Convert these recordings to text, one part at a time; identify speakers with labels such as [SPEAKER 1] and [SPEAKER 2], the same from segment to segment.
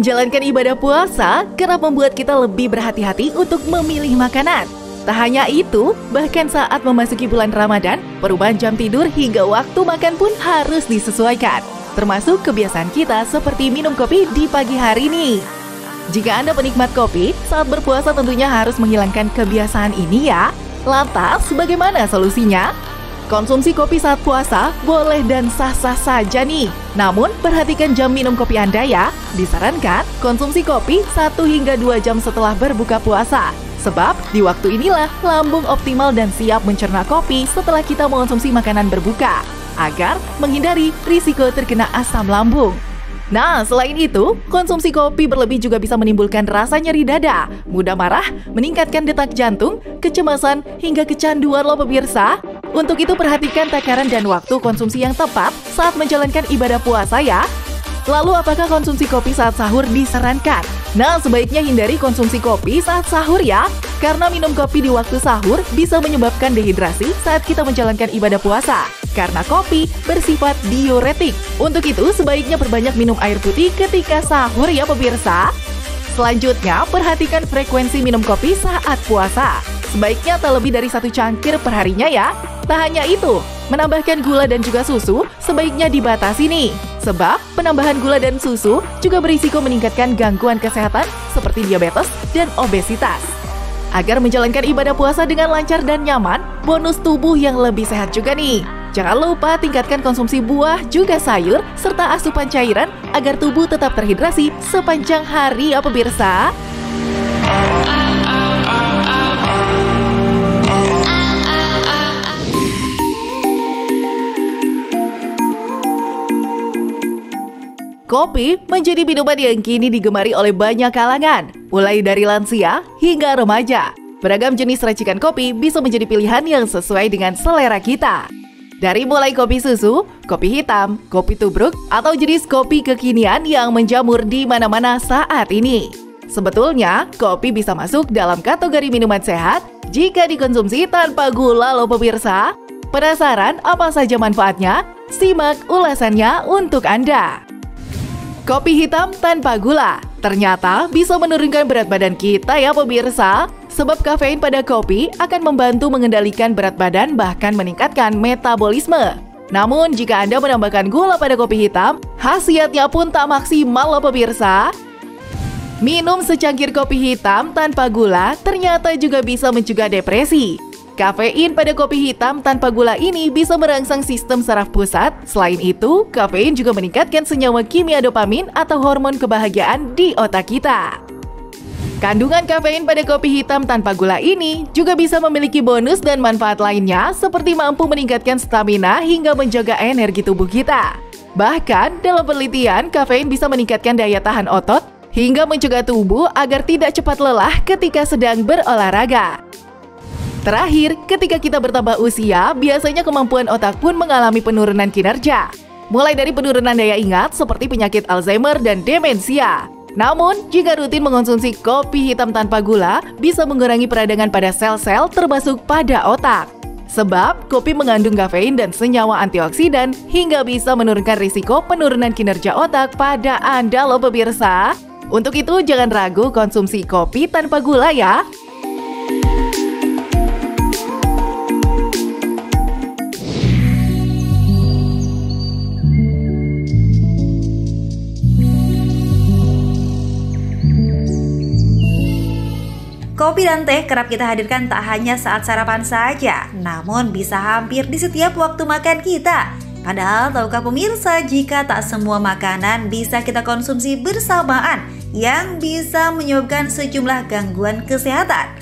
[SPEAKER 1] Menjalankan ibadah puasa kerap membuat kita lebih berhati-hati untuk memilih makanan. Tak hanya itu, bahkan saat memasuki bulan Ramadan, perubahan jam tidur hingga waktu makan pun harus disesuaikan. Termasuk kebiasaan kita seperti minum kopi di pagi hari nih. Jika Anda penikmat kopi, saat berpuasa tentunya harus menghilangkan kebiasaan ini ya. Lantas, bagaimana solusinya? Konsumsi kopi saat puasa boleh dan sah-sah saja nih. Namun, perhatikan jam minum kopi Anda ya. Disarankan konsumsi kopi 1 hingga 2 jam setelah berbuka puasa. Sebab, di waktu inilah lambung optimal dan siap mencerna kopi setelah kita mengonsumsi makanan berbuka, agar menghindari risiko terkena asam lambung. Nah, selain itu, konsumsi kopi berlebih juga bisa menimbulkan rasa nyeri dada, mudah marah, meningkatkan detak jantung, kecemasan, hingga kecanduan loh pemirsa. Untuk itu perhatikan takaran dan waktu konsumsi yang tepat saat menjalankan ibadah puasa ya. Lalu apakah konsumsi kopi saat sahur disarankan? Nah, sebaiknya hindari konsumsi kopi saat sahur ya. Karena minum kopi di waktu sahur bisa menyebabkan dehidrasi saat kita menjalankan ibadah puasa. Karena kopi bersifat diuretik. Untuk itu, sebaiknya perbanyak minum air putih ketika sahur ya pemirsa. Selanjutnya, perhatikan frekuensi minum kopi saat puasa. Sebaiknya tak lebih dari 1 cangkir perharinya ya. Tak hanya itu, menambahkan gula dan juga susu sebaiknya dibatasi nih. Sebab penambahan gula dan susu juga berisiko meningkatkan gangguan kesehatan seperti diabetes dan obesitas. Agar menjalankan ibadah puasa dengan lancar dan nyaman, bonus tubuh yang lebih sehat juga nih. Jangan lupa tingkatkan konsumsi buah juga sayur serta asupan cairan agar tubuh tetap terhidrasi sepanjang hari ya pemirsa. Kopi menjadi minuman yang kini digemari oleh banyak kalangan, mulai dari lansia hingga remaja. Beragam jenis racikan kopi bisa menjadi pilihan yang sesuai dengan selera kita. Dari mulai kopi susu, kopi hitam, kopi tubruk, atau jenis kopi kekinian yang menjamur di mana-mana saat ini. Sebetulnya, kopi bisa masuk dalam kategori minuman sehat jika dikonsumsi tanpa gula loh pemirsa. Penasaran apa saja manfaatnya? Simak ulasannya untuk Anda. Kopi hitam tanpa gula ternyata bisa menurunkan berat badan kita ya pemirsa. Sebab kafein pada kopi akan membantu mengendalikan berat badan bahkan meningkatkan metabolisme. Namun jika Anda menambahkan gula pada kopi hitam, khasiatnya pun tak maksimal loh pemirsa. Minum secangkir kopi hitam tanpa gula ternyata juga bisa mencegah depresi. Kafein pada kopi hitam tanpa gula ini bisa merangsang sistem saraf pusat. Selain itu, kafein juga meningkatkan senyawa kimia dopamin atau hormon kebahagiaan di otak kita. Kandungan kafein pada kopi hitam tanpa gula ini juga bisa memiliki bonus dan manfaat lainnya seperti mampu meningkatkan stamina hingga menjaga energi tubuh kita. Bahkan, dalam penelitian, kafein bisa meningkatkan daya tahan otot hingga mencegah tubuh agar tidak cepat lelah ketika sedang berolahraga. Terakhir, ketika kita bertambah usia, biasanya kemampuan otak pun mengalami penurunan kinerja. Mulai dari penurunan daya ingat seperti penyakit Alzheimer dan demensia. Namun, jika rutin mengonsumsi kopi hitam tanpa gula, bisa mengurangi peradangan pada sel-sel termasuk pada otak. Sebab, kopi mengandung kafein dan senyawa antioksidan hingga bisa menurunkan risiko penurunan kinerja otak pada Anda loh pemirsa. Untuk itu, jangan ragu konsumsi kopi tanpa gula ya.
[SPEAKER 2] Kopi dan teh kerap kita hadirkan tak hanya saat sarapan saja, namun bisa hampir di setiap waktu makan kita. Padahal tahukah pemirsa jika tak semua makanan bisa kita konsumsi bersamaan yang bisa menyebabkan sejumlah gangguan kesehatan.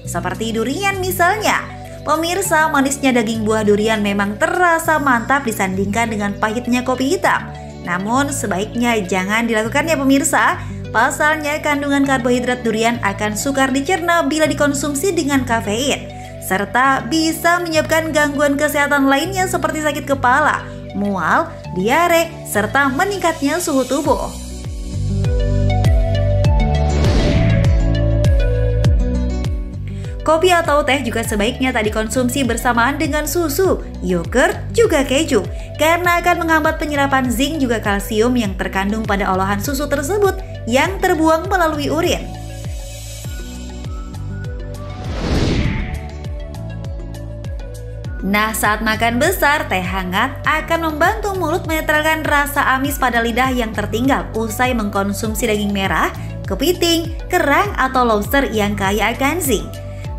[SPEAKER 2] Seperti durian misalnya. Pemirsa, manisnya daging buah durian memang terasa mantap disandingkan dengan pahitnya kopi hitam. Namun sebaiknya jangan dilakukan ya pemirsa. Pasalnya kandungan karbohidrat durian akan sukar dicerna bila dikonsumsi dengan kafein, serta bisa menyebabkan gangguan kesehatan lainnya seperti sakit kepala, mual, diare, serta meningkatnya suhu tubuh. Kopi atau teh juga sebaiknya tak dikonsumsi bersamaan dengan susu, yogurt, juga keju, karena akan menghambat penyerapan zinc juga kalsium yang terkandung pada olahan susu tersebut yang terbuang melalui urin. Nah, saat makan besar, teh hangat akan membantu mulut menetralkan rasa amis pada lidah yang tertinggal usai mengkonsumsi daging merah, kepiting, kerang, atau lobster yang kaya akan zinc.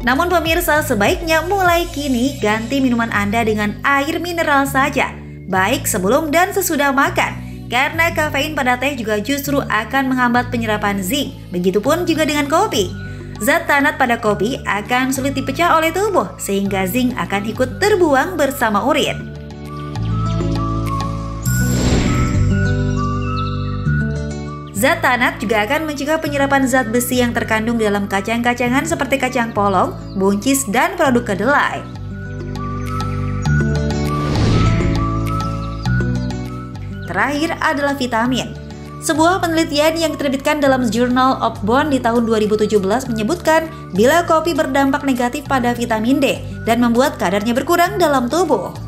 [SPEAKER 2] Namun pemirsa, sebaiknya mulai kini ganti minuman Anda dengan air mineral saja, baik sebelum dan sesudah makan, karena kafein pada teh juga justru akan menghambat penyerapan zinc. Begitupun juga dengan kopi. Zat tanat pada kopi akan sulit dipecah oleh tubuh, sehingga zinc akan ikut terbuang bersama urin. Zat tanat juga akan mencegah penyerapan zat besi yang terkandung dalam kacang-kacangan seperti kacang polong, buncis, dan produk kedelai. Terakhir adalah vitamin. Sebuah penelitian yang diterbitkan dalam Journal of Bone di tahun 2017 menyebutkan bila kopi berdampak negatif pada vitamin D dan membuat kadarnya berkurang dalam tubuh.